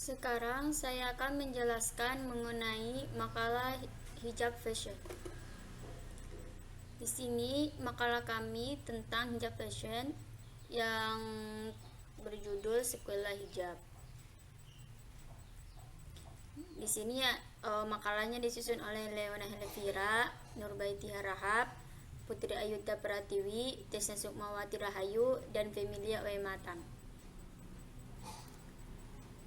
Sekarang saya akan menjelaskan mengenai makalah hijab fashion. Di sini makalah kami tentang hijab fashion yang berjudul Sekolah Hijab. Di sini ya makalahnya disusun oleh Leona Helvira, Nurbaiti Harahap, Putri Ayuda Pratiwi, Tesna Sukmawati Rahayu, dan Femilia Wematan.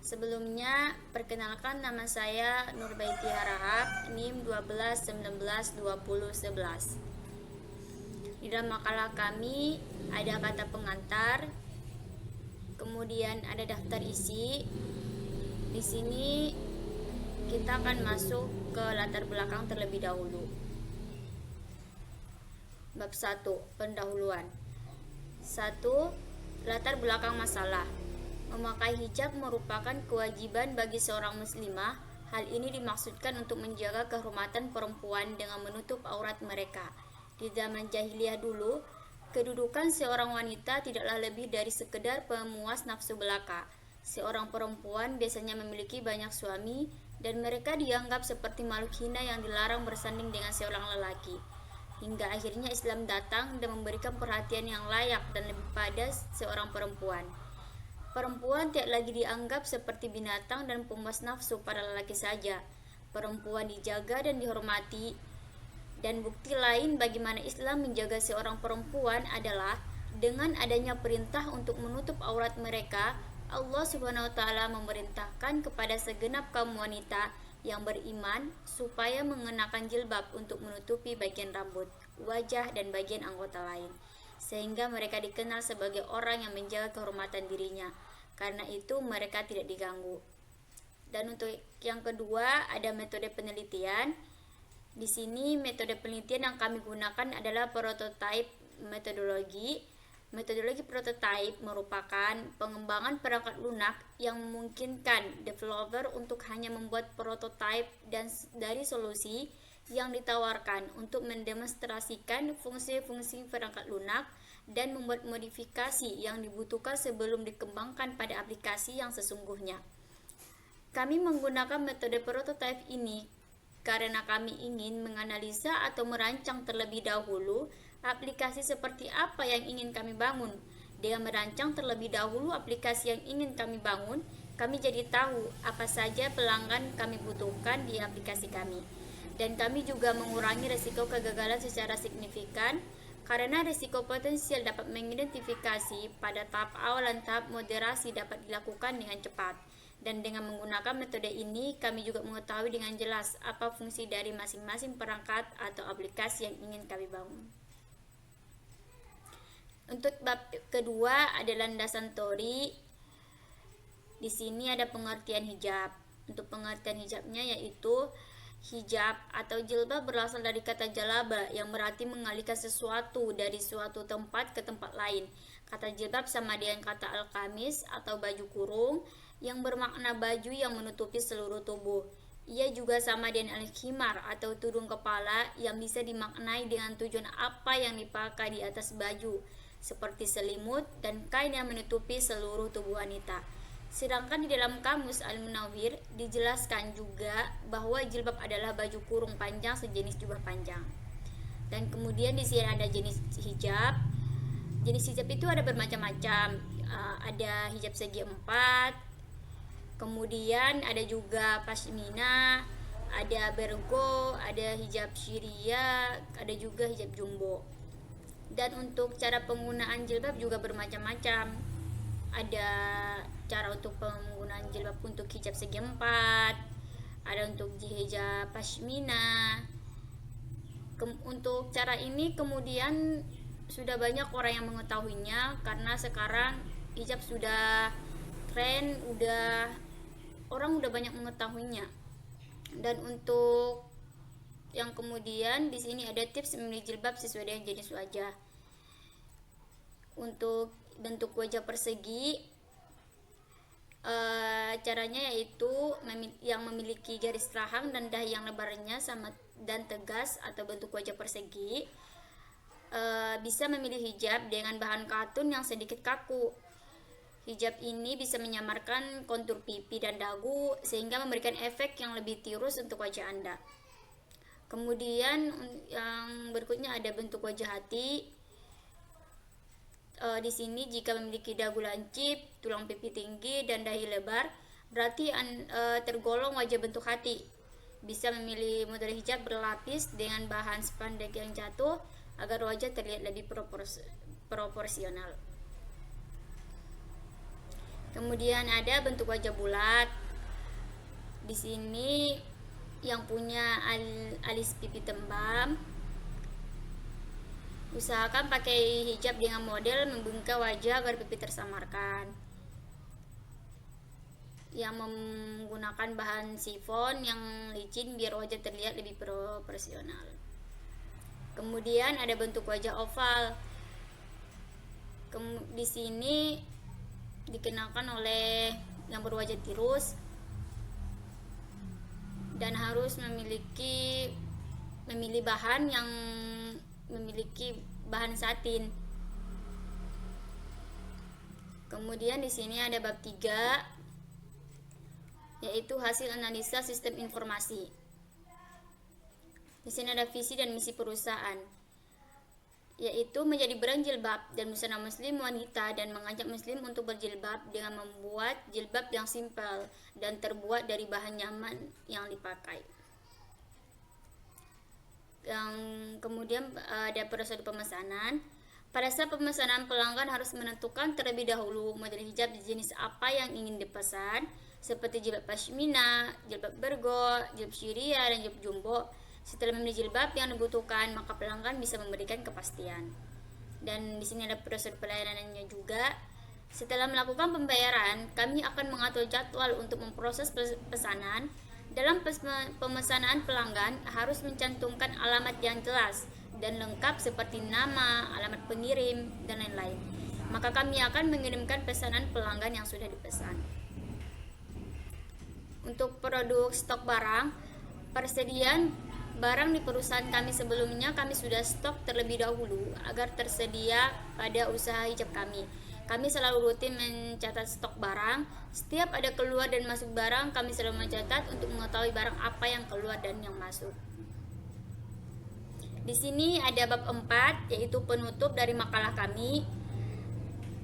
Sebelumnya, perkenalkan nama saya Nurbaiti Harahap, NIM 12192011. Di dalam makalah kami ada kata pengantar, kemudian ada daftar isi. Di sini kita akan masuk ke latar belakang terlebih dahulu. Bab 1, pendahuluan. 1. Latar belakang masalah. Memakai hijab merupakan kewajiban bagi seorang muslimah. Hal ini dimaksudkan untuk menjaga kehormatan perempuan dengan menutup aurat mereka. Di zaman jahiliyah dulu, kedudukan seorang wanita tidaklah lebih dari sekedar pemuas nafsu belaka. Seorang perempuan biasanya memiliki banyak suami dan mereka dianggap seperti makhluk hina yang dilarang bersanding dengan seorang lelaki. Hingga akhirnya Islam datang dan memberikan perhatian yang layak dan lebih pada seorang perempuan. Perempuan tidak lagi dianggap seperti binatang dan pemuas nafsu pada lelaki saja. Perempuan dijaga dan dihormati. Dan bukti lain bagaimana Islam menjaga seorang perempuan adalah dengan adanya perintah untuk menutup aurat mereka. Allah Subhanahu wa taala memerintahkan kepada segenap kaum wanita yang beriman supaya mengenakan jilbab untuk menutupi bagian rambut, wajah, dan bagian anggota lain, sehingga mereka dikenal sebagai orang yang menjaga kehormatan dirinya. Karena itu mereka tidak diganggu. Dan untuk yang kedua ada metode penelitian. Di sini metode penelitian yang kami gunakan adalah prototype metodologi. Metodologi prototype merupakan pengembangan perangkat lunak yang memungkinkan developer untuk hanya membuat prototype dan dari solusi yang ditawarkan untuk mendemonstrasikan fungsi-fungsi perangkat lunak dan membuat modifikasi yang dibutuhkan sebelum dikembangkan pada aplikasi yang sesungguhnya. Kami menggunakan metode prototype ini karena kami ingin menganalisa atau merancang terlebih dahulu aplikasi seperti apa yang ingin kami bangun. Dengan merancang terlebih dahulu aplikasi yang ingin kami bangun, kami jadi tahu apa saja pelanggan kami butuhkan di aplikasi kami. Dan kami juga mengurangi risiko kegagalan secara signifikan karena risiko potensial dapat mengidentifikasi pada tahap awal dan tahap moderasi dapat dilakukan dengan cepat. Dan dengan menggunakan metode ini, kami juga mengetahui dengan jelas apa fungsi dari masing-masing perangkat atau aplikasi yang ingin kami bangun. Untuk bab kedua ada landasan teori. Di sini ada pengertian hijab. Untuk pengertian hijabnya yaitu hijab atau jilbab berasal dari kata jalaba yang berarti mengalihkan sesuatu dari suatu tempat ke tempat lain. Kata jilbab sama dengan kata al-qamis atau baju kurung yang bermakna baju yang menutupi seluruh tubuh. Ia juga sama dengan al-khimar atau tudung kepala yang bisa dimaknai dengan tujuan apa yang dipakai di atas baju, seperti selimut dan kain yang menutupi seluruh tubuh wanita. Sedangkan di dalam kamus Al-Munawwir dijelaskan juga bahwa jilbab adalah baju kurung panjang sejenis jubah panjang. Dan kemudian di sini ada jenis hijab. Jenis hijab itu ada bermacam-macam. Ada hijab segi empat, kemudian ada juga pashmina, ada bergo, ada hijab syria, ada juga hijab jumbo. Dan untuk cara penggunaan jilbab juga bermacam-macam. Ada cara untuk penggunaan jilbab untuk hijab segi empat, ada untuk hijab pashmina. Untuk cara ini kemudian sudah banyak orang yang mengetahuinya karena sekarang hijab sudah tren, orang udah banyak mengetahuinya. Dan untuk yang kemudian di sini ada tips memilih jilbab sesuai dengan jenis wajah. Untuk bentuk wajah persegi, caranya yaitu yang memiliki garis rahang dan dahi yang lebarnya sama dan tegas atau bentuk wajah persegi, bisa memilih hijab dengan bahan katun yang sedikit kaku. Hijab ini bisa menyamarkan kontur pipi dan dagu sehingga memberikan efek yang lebih tirus untuk wajah Anda. Kemudian yang berikutnya ada bentuk wajah hati. Di sini jika memiliki dagu lancip, tulang pipi tinggi, dan dahi lebar, berarti tergolong wajah bentuk hati. Bisa memilih model hijab berlapis dengan bahan spandek yang jatuh agar wajah terlihat lebih proporsional. Kemudian ada bentuk wajah bulat. Di sini yang punya alis pipi tembam, usahakan pakai hijab dengan model membungkuk wajah agar pipi tersamarkan. Yang menggunakan bahan sifon yang licin biar wajah terlihat lebih proporsional. Kemudian ada bentuk wajah oval. Di sini dikenakan oleh yang berwajah tirus dan harus memilih bahan yang memiliki bahan satin. Kemudian di sini ada bab 3, yaitu hasil analisa sistem informasi. Di sini ada visi dan misi perusahaan, yaitu menjadi brand jilbab dan busana muslim wanita dan mengajak muslim untuk berjilbab dengan membuat jilbab yang simpel dan terbuat dari bahan nyaman yang dipakai. Yang kemudian ada prosedur pemesanan. Pada saat pemesanan, pelanggan harus menentukan terlebih dahulu model hijab jenis apa yang ingin dipesan, seperti jilbab pashmina, jilbab bergo, jilbab syria, dan jilbab jumbo. Setelah memilih jilbab yang dibutuhkan, maka pelanggan bisa memberikan kepastian. Dan di sini ada prosedur pelayanannya juga. Setelah melakukan pembayaran, kami akan mengatur jadwal untuk memproses pesanan. Dalam pemesanan, pelanggan harus mencantumkan alamat yang jelas dan lengkap seperti nama, alamat pengirim, dan lain-lain. Maka kami akan mengirimkan pesanan pelanggan yang sudah dipesan. Untuk produk stok barang, persediaan barang di perusahaan kami sebelumnya kami sudah stok terlebih dahulu agar tersedia pada usaha hijab kami. Kami selalu rutin mencatat stok barang. Setiap ada keluar dan masuk barang, kami selalu mencatat untuk mengetahui barang apa yang keluar dan yang masuk. Di sini ada bab 4, yaitu penutup dari makalah kami.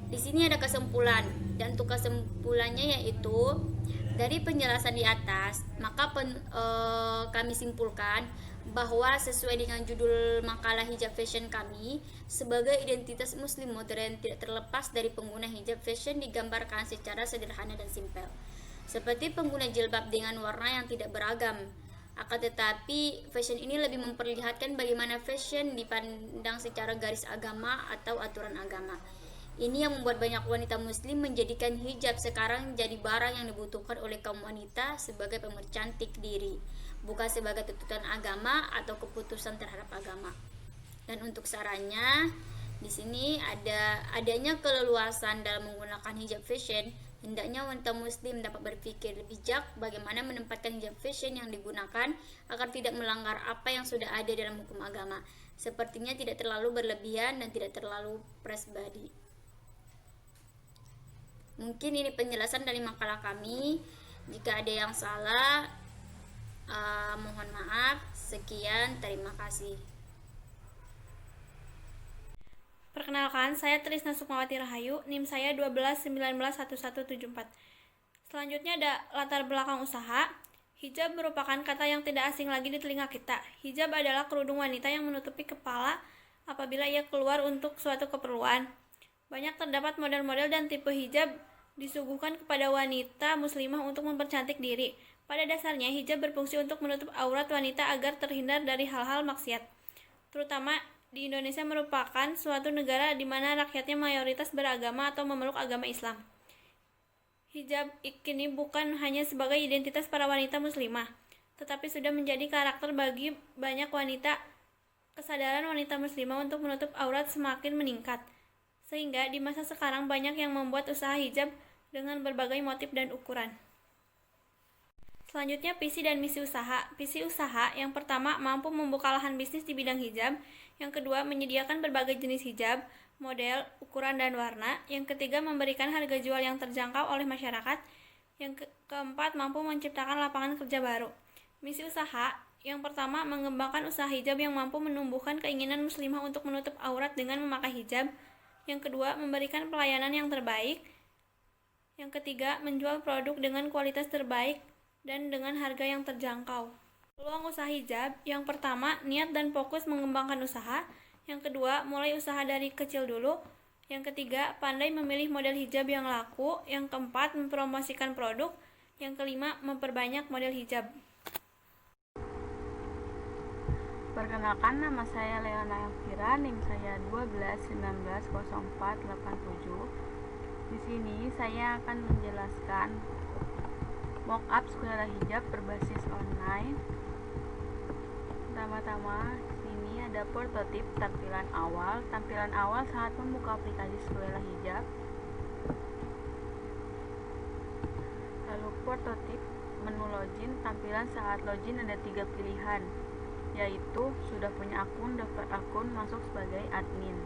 Di sini ada kesimpulan, dan untuk kesimpulannya yaitu dari penjelasan di atas, maka kami simpulkan bahwa sesuai dengan judul makalah hijab fashion kami, sebagai identitas muslim modern tidak terlepas dari pengguna hijab fashion digambarkan secara sederhana dan simpel, seperti pengguna jilbab dengan warna yang tidak beragam. Akan tetapi, fashion ini lebih memperlihatkan bagaimana fashion dipandang secara garis agama atau aturan agama. Ini yang membuat banyak wanita muslim menjadikan hijab sekarang jadi barang yang dibutuhkan oleh kaum wanita sebagai pemercantik diri, bukan sebagai tuntutan agama atau keputusan terhadap agama. Dan untuk sarannya, di sini adanya keleluasan dalam menggunakan hijab fashion. Hendaknya wanita muslim dapat berpikir bijak bagaimana menempatkan hijab fashion yang digunakan agar tidak melanggar apa yang sudah ada dalam hukum agama. Sepertinya tidak terlalu berlebihan dan tidak terlalu press body. Mungkin ini penjelasan dari makalah kami. Jika ada yang salah, mohon maaf. Sekian, terima kasih. Perkenalkan, saya Trisna Sukmawati Rahayu, NIM saya 12191174. Selanjutnya ada latar belakang usaha. Hijab merupakan kata yang tidak asing lagi di telinga kita. Hijab adalah kerudung wanita yang menutupi kepala apabila ia keluar untuk suatu keperluan. Banyak terdapat model-model dan tipe hijab disuguhkan kepada wanita muslimah untuk mempercantik diri. Pada dasarnya, hijab berfungsi untuk menutup aurat wanita agar terhindar dari hal-hal maksiat. Terutama di Indonesia merupakan suatu negara di mana rakyatnya mayoritas beragama atau memeluk agama Islam. Hijab kini bukan hanya sebagai identitas para wanita muslimah, tetapi sudah menjadi karakter bagi banyak wanita. Kesadaran wanita muslimah untuk menutup aurat semakin meningkat, sehingga di masa sekarang banyak yang membuat usaha hijab dengan berbagai motif dan ukuran. Selanjutnya, visi dan misi usaha. Visi usaha yang pertama mampu membuka lahan bisnis di bidang hijab. Yang kedua, menyediakan berbagai jenis hijab, model, ukuran, dan warna. Yang ketiga, memberikan harga jual yang terjangkau oleh masyarakat. Yang keempat, mampu menciptakan lapangan kerja baru. Misi usaha yang pertama, mengembangkan usaha hijab yang mampu menumbuhkan keinginan muslimah untuk menutup aurat dengan memakai hijab. Yang kedua, memberikan pelayanan yang terbaik. Yang ketiga, menjual produk dengan kualitas terbaik dan dengan harga yang terjangkau. Peluang usaha hijab yang pertama, niat dan fokus mengembangkan usaha. Yang kedua, mulai usaha dari kecil dulu. Yang ketiga, pandai memilih model hijab yang laku. Yang keempat, mempromosikan produk. Yang kelima, memperbanyak model hijab. Perkenalkan, nama saya Leona Elvira, NIM saya 12190487. Di sini saya akan menjelaskan mock-up sekolah hijab berbasis online. Pertama-tama, sini ada prototip tampilan awal. Tampilan awal saat membuka aplikasi sekolah hijab. Lalu prototip menu login. Tampilan saat login ada 3 pilihan, yaitu sudah punya akun, daftar akun, masuk sebagai admin.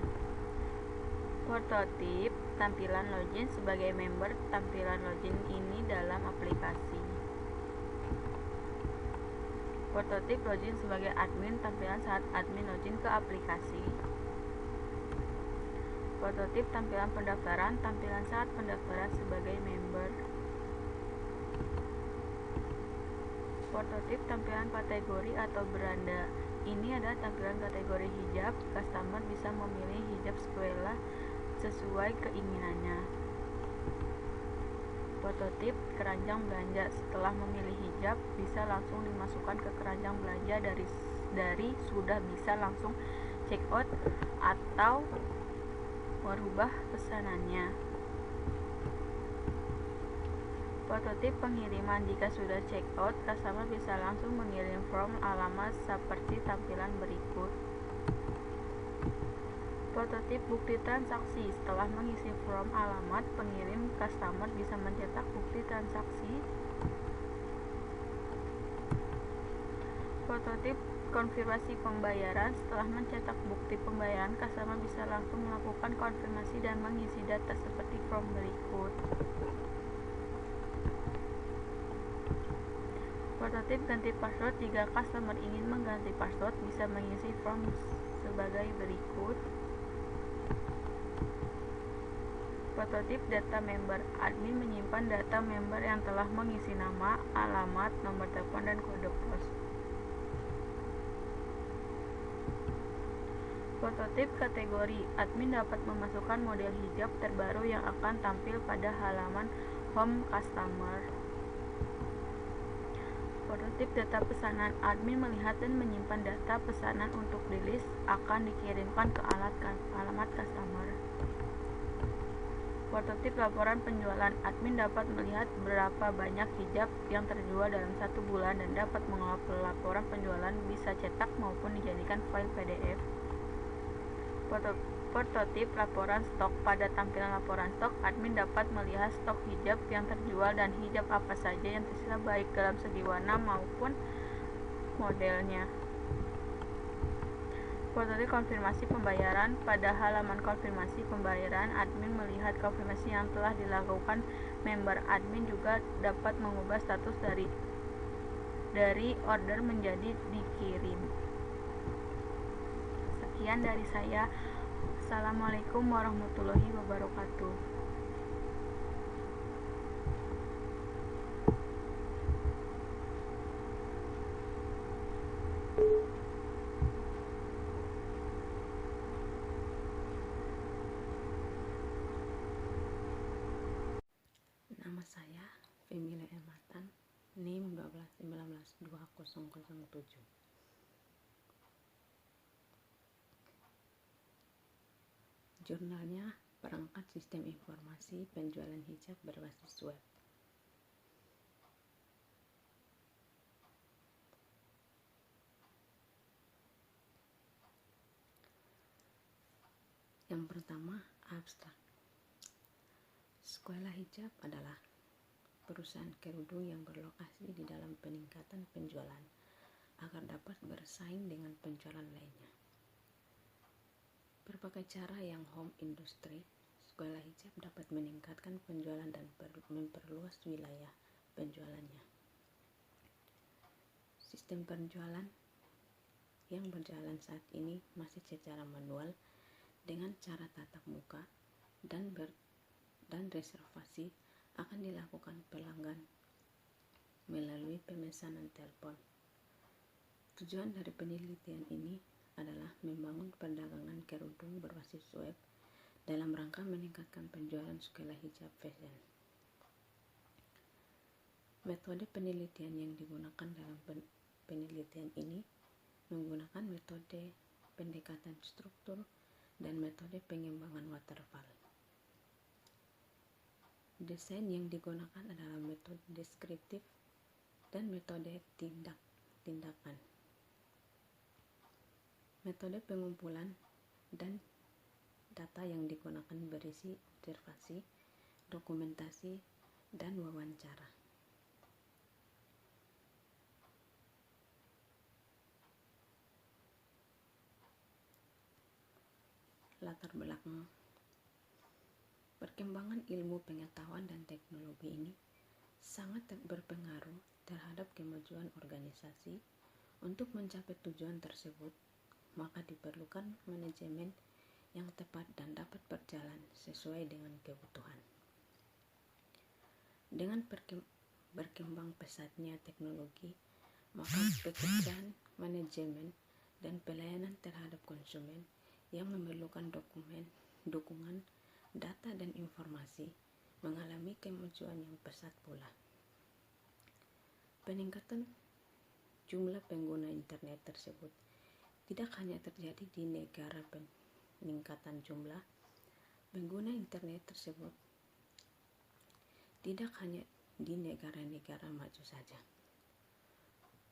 Prototip tampilan login sebagai member. Tampilan login ini dalam aplikasi. Prototip login sebagai admin. Tampilan saat admin login ke aplikasi. Prototip tampilan pendaftaran. Tampilan saat pendaftaran sebagai member. Prototip tampilan kategori atau beranda. Ini adalah tampilan kategori hijab. Customer bisa memilih hijab sekolah sesuai keinginannya. Prototip keranjang belanja. Setelah memilih hijab, bisa langsung dimasukkan ke keranjang belanja dari sudah bisa langsung check out atau merubah pesanannya. Prototip pengiriman. Jika sudah check out, customer bisa langsung mengirim form alamat seperti tampilan berikut. Prototip bukti transaksi. Setelah mengisi form alamat pengirim, customer bisa mencetak bukti transaksi. Prototip konfirmasi pembayaran. Setelah mencetak bukti pembayaran, customer bisa langsung melakukan konfirmasi dan mengisi data seperti form berikut. Prototip ganti password. Jika customer ingin mengganti password, bisa mengisi form sebagai berikut. Prototip data member. Admin menyimpan data member yang telah mengisi nama, alamat, nomor telepon, dan kode pos. Prototip kategori. Admin dapat memasukkan model hijab terbaru yang akan tampil pada halaman home customer. Prototip data pesanan. Admin melihat dan menyimpan data pesanan untuk rilis akan dikirimkan ke alamat customer. Prototip laporan penjualan. Admin dapat melihat berapa banyak hijab yang terjual dalam 1 bulan dan dapat mengolah laporan penjualan, bisa cetak maupun dijadikan file PDF. Prototip laporan stok. Pada tampilan laporan stok, admin dapat melihat stok hijab yang terjual dan hijab apa saja yang tersisa baik dalam segi warna maupun modelnya. Prototip konfirmasi pembayaran. Pada halaman konfirmasi pembayaran, admin melihat konfirmasi yang telah dilakukan member. Admin juga dapat mengubah status dari order menjadi dikirim. Sekian dari saya. Assalamualaikum warahmatullahi wabarakatuh. Nama saya Femila Ematan, NIM 12192007. Jurnalnya perangkat sistem informasi penjualan hijab berbasis web. Yang pertama, abstrak. Sekolah hijab adalah perusahaan kerudung yang berlokasi di dalam peningkatan penjualan agar dapat bersaing dengan penjualan lainnya. Berbagai cara yang home industry sekolah hijab dapat meningkatkan penjualan dan memperluas wilayah penjualannya. Sistem penjualan yang berjalan saat ini masih secara manual dengan cara tatap muka dan reservasi akan dilakukan pelanggan melalui pemesanan telepon. Tujuan dari penelitian ini adalah membangun perdagangan kerudung berbasis web dalam rangka meningkatkan penjualan sekolah hijab fashion. Metode penelitian yang digunakan dalam penelitian ini menggunakan metode pendekatan struktur dan metode pengembangan waterfall. Desain yang digunakan adalah metode deskriptif dan metode tindakan. Metode pengumpulan dan data yang digunakan berisi observasi, dokumentasi, dan wawancara. Latar belakang perkembangan ilmu pengetahuan dan teknologi ini sangat berpengaruh terhadap kemajuan organisasi. Untuk mencapai tujuan tersebut, maka diperlukan manajemen yang tepat dan dapat berjalan sesuai dengan kebutuhan. Dengan berkembang pesatnya teknologi, maka pekerjaan manajemen dan pelayanan terhadap konsumen yang memerlukan dukungan, data dan informasi mengalami kemajuan yang pesat pula. Peningkatan jumlah pengguna internet tersebut tidak hanya terjadi di negara peningkatan jumlah pengguna internet tersebut tidak hanya di negara-negara maju saja.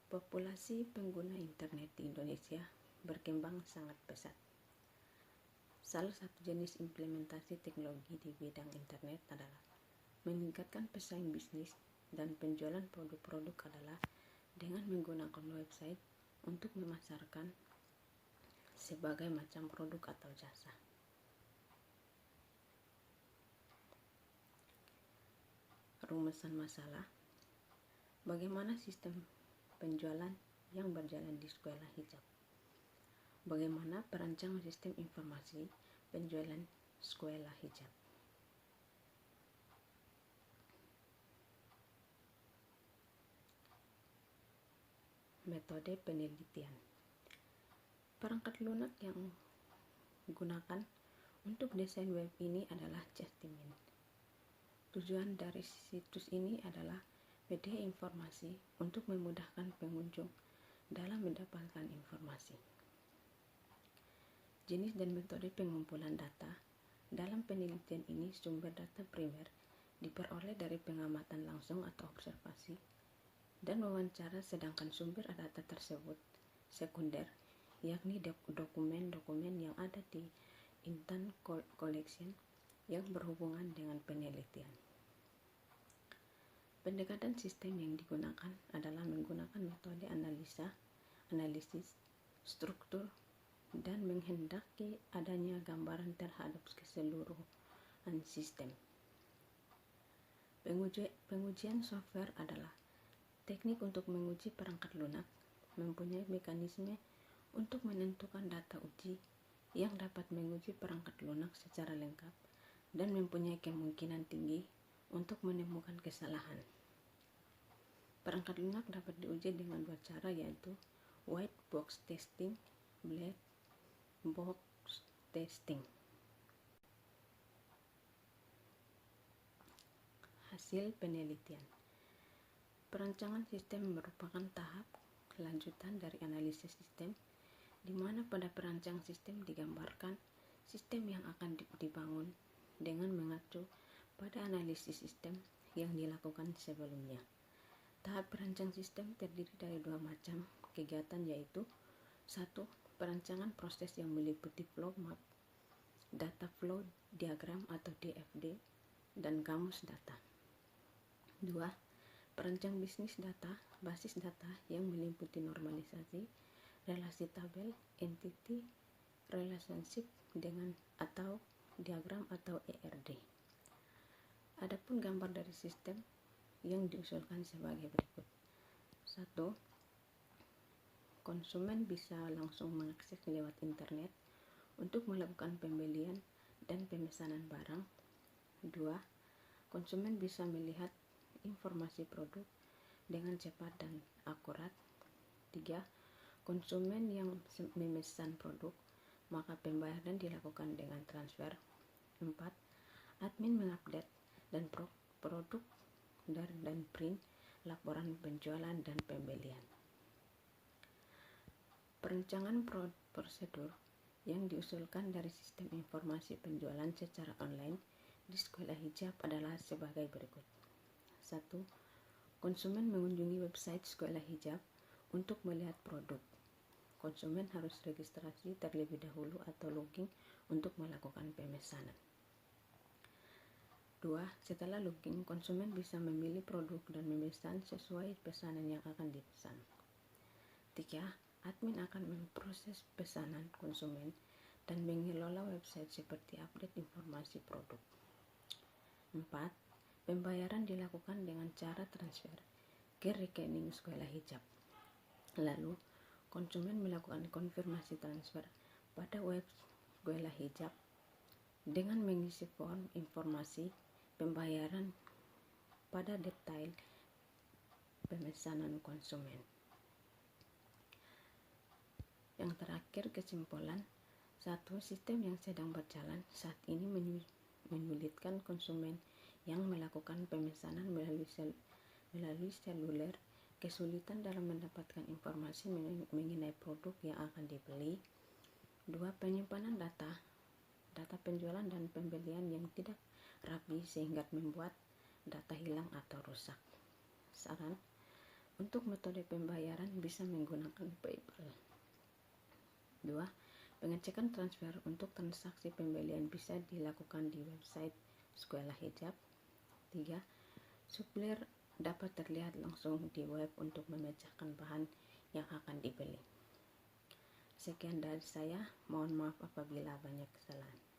Populasi pengguna internet di Indonesia berkembang sangat pesat. Salah satu jenis implementasi teknologi di bidang internet adalah meningkatkan pesaing bisnis dan penjualan produk-produk adalah dengan menggunakan website untuk memasarkan sebagai macam produk atau jasa. Rumusan masalah: bagaimana sistem penjualan yang berjalan di sekolah hijab? Bagaimana perancangan sistem informasi penjualan sekolah hijab? Metode penelitian. Perangkat lunak yang digunakan untuk desain web ini adalah Jasmine. Tujuan dari situs ini adalah media informasi untuk memudahkan pengunjung dalam mendapatkan informasi. Jenis dan metode pengumpulan data. Dalam penelitian ini, sumber data primer diperoleh dari pengamatan langsung atau observasi dan wawancara, sedangkan sumber data tersebut sekunder, yakni dokumen-dokumen yang ada di Intan Collection yang berhubungan dengan penelitian. Pendekatan sistem yang digunakan adalah menggunakan metode analisis, struktur, dan menghendaki adanya gambaran terhadap keseluruhan sistem. Pengujian software adalah teknik untuk menguji perangkat lunak, mempunyai mekanisme untuk menentukan data uji yang dapat menguji perangkat lunak secara lengkap dan mempunyai kemungkinan tinggi untuk menemukan kesalahan. Perangkat lunak dapat diuji dengan dua cara, yaitu white box testing, black box testing. Hasil penelitian. Perancangan sistem merupakan tahap kelanjutan dari analisis sistem, di mana pada perancang sistem digambarkan sistem yang akan dibangun dengan mengacu pada analisis sistem yang dilakukan sebelumnya. Tahap perancang sistem terdiri dari dua macam kegiatan, yaitu 1. Perancangan proses yang meliputi flow map, data flow diagram atau DFD, dan kamus data. 2. Perancang bisnis data, basis data yang meliputi normalisasi, relasi tabel, entity, relationship, dengan atau diagram atau ERD. Adapun gambar dari sistem yang diusulkan sebagai berikut. 1. Konsumen bisa langsung mengakses lewat internet untuk melakukan pembelian dan pemesanan barang. 2. Konsumen bisa melihat informasi produk dengan cepat dan akurat. 3. Konsumen yang memesan produk, maka pembayaran dilakukan dengan transfer. 4. Admin mengupdate dan produk dan print laporan penjualan dan pembelian. Perancangan prosedur yang diusulkan dari sistem informasi penjualan secara online di Sekolah Hijab adalah sebagai berikut. 1. Konsumen mengunjungi website Sekolah Hijab untuk melihat produk. Konsumen harus registrasi terlebih dahulu atau login untuk melakukan pemesanan. 2. Setelah login, konsumen bisa memilih produk dan memesan sesuai pesanan yang akan dipesan. 3. Admin akan memproses pesanan konsumen dan mengelola website seperti update informasi produk. 4. Pembayaran dilakukan dengan cara transfer ke rekening Sekolah Hijab. Lalu, konsumen melakukan konfirmasi transfer pada web Sekolah Hijab dengan mengisi form informasi pembayaran pada detail pemesanan konsumen. Yang terakhir, kesimpulan. 1. Sistem yang sedang berjalan saat ini menyulitkan konsumen yang melakukan pemesanan melalui seluler, kesulitan dalam mendapatkan informasi mengenai produk yang akan dibeli. 2. Penyimpanan data penjualan dan pembelian yang tidak rapi sehingga membuat data hilang atau rusak. Saran, untuk metode pembayaran bisa menggunakan PayPal. 2. Pengecekan transfer untuk transaksi pembelian bisa dilakukan di website Sekolah Hijab. 3. Supplier dapat terlihat langsung di web untuk memecahkan bahan yang akan dibeli. Sekian dari saya, mohon maaf apabila banyak kesalahan.